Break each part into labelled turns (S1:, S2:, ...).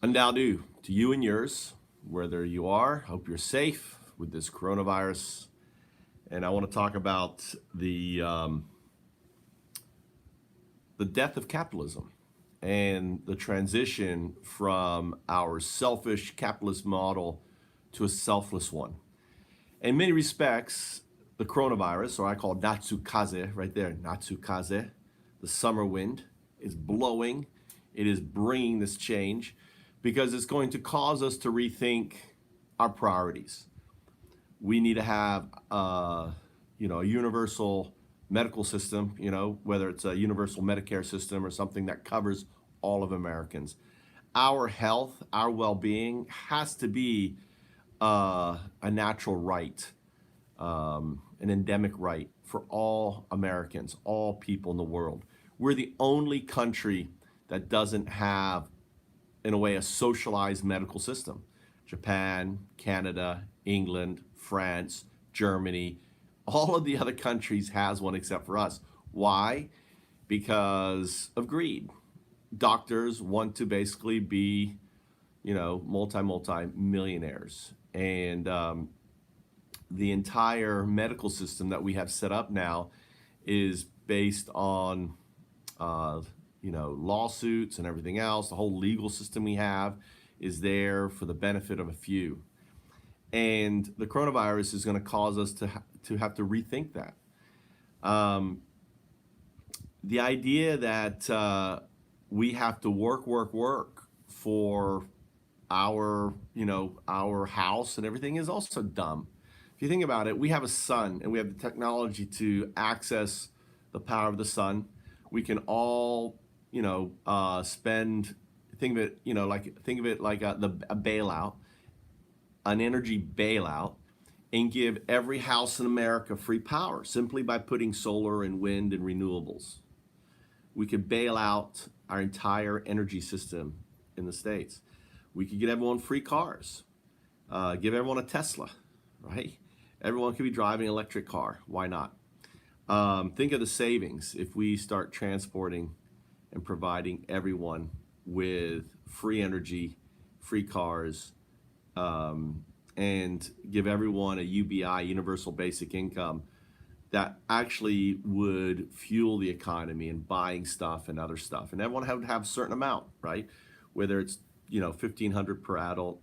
S1: And now do to you and yours, whether you are. Hope you're safe with this coronavirus. And I want to talk about the death of capitalism and the transition from our selfish capitalist model to a selfless one. In many respects, the coronavirus, or I call Natsukaze, right there, Natsukaze, the summer wind, is blowing. It is bringing this change because it's going to cause us to rethink our priorities. We need to have, a universal medical system. Whether it's a universal Medicare system or something that covers all of Americans. Our health, our well-being has to be a natural right, an endemic right for all Americans, all people in the world. We're the only country that doesn't have, in a way, a socialized medical system. Japan, Canada, England, France, Germany, all of the other countries has one except for us. Why? Because of greed. Doctors want to basically be, multi millionaires, and the entire medical system that we have set up now is based on lawsuits and everything else. The whole legal system we have is there for the benefit of a few, and the coronavirus is going to cause us to have to rethink that. The idea that we have to work for our house and everything is also dumb. If you think about it, we have a sun and we have the technology to access the power of the sun. We can all, spend. Think of it like a bailout, an energy bailout, and give every house in America free power simply by putting solar and wind and renewables. We could bail out our entire energy system in the States. We could get everyone free cars, give everyone a Tesla, right? Everyone could be driving an electric car. Why not? Think of the savings if we start transporting and providing everyone with free energy, free cars, and give everyone a UBI, universal basic income, that actually would fuel the economy and buying stuff and other stuff. And everyone would have a certain amount, right? Whether it's, $1,500 per adult,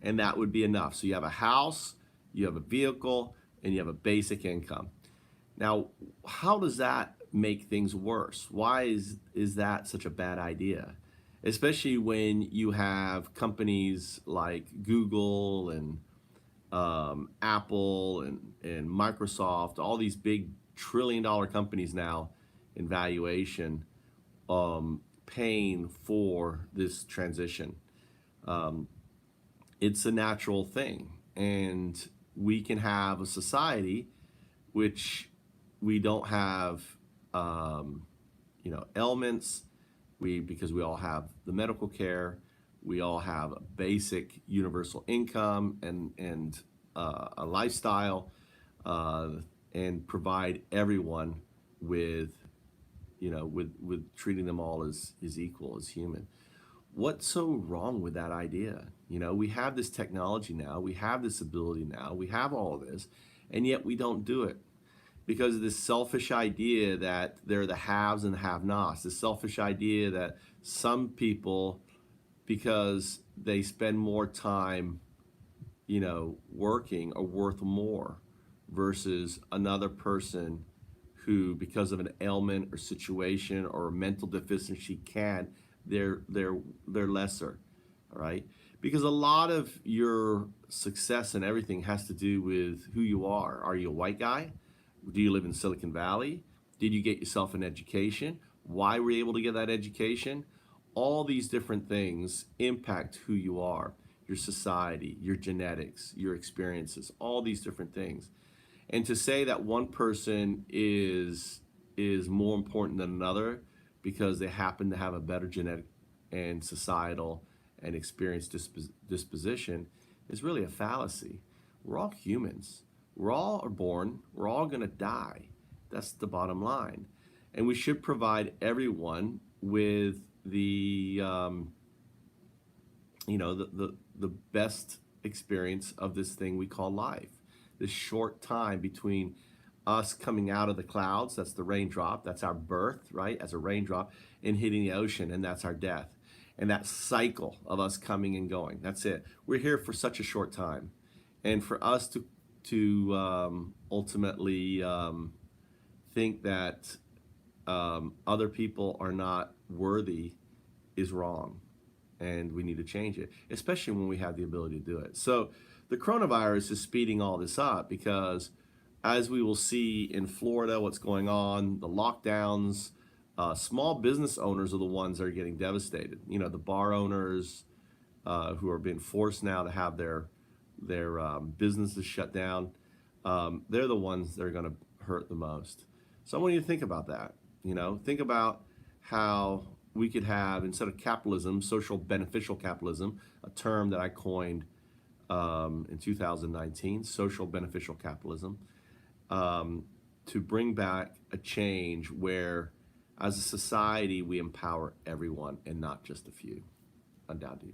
S1: and that would be enough. So you have a house, you have a vehicle, and you have a basic income. Now, how does that make things worse? Why is that such a bad idea? Especially when you have companies like Google and Apple and Microsoft, all these big trillion-dollar companies now in valuation, paying for this transition. It's a natural thing, and we can have a society which we don't have, ailments. Because we all have the medical care, we all have a basic universal income and a lifestyle, and provide everyone with, with treating them all as equal, as human. What's so wrong with that idea? We have this technology now, we have this ability now, we have all of this, and yet we don't do it. Because of this selfish idea that they're the haves and the have-nots, this selfish idea that some people, because they spend more time, working, are worth more versus another person who, because of an ailment or situation or a mental deficiency, they're lesser, all right? Because a lot of your success and everything has to do with who you are. Are you a white guy? Do you live in Silicon Valley? Did you get yourself an education? Why were you able to get that education? All these different things impact who you are, your society, your genetics, your experiences, all these different things. And to say that one person is more important than another because they happen to have a better genetic and societal and experience disposition is really a fallacy. We're all humans. We're all born. We're all going to die. That's the bottom line. And we should provide everyone with the the best experience of this thing we call life. This short time between us coming out of the clouds, that's the raindrop, that's our birth, right, as a raindrop, and hitting the ocean, and that's our death. And that cycle of us coming and going, that's it. We're here for such a short time. And for us to ultimately think that other people are not worthy is wrong, and we need to change it, especially when we have the ability to do it. So the coronavirus is speeding all this up because, as we will see in Florida, what's going on, the lockdowns, small business owners are the ones that are getting devastated. The bar owners who are being forced now to have their businesses shut down. They're the ones that are going to hurt the most. So I want you to think about that. Think about how we could have, instead of capitalism, social beneficial capitalism, a term that I coined in 2019, social beneficial capitalism, to bring back a change where, as a society, we empower everyone and not just a few. I'm down to you.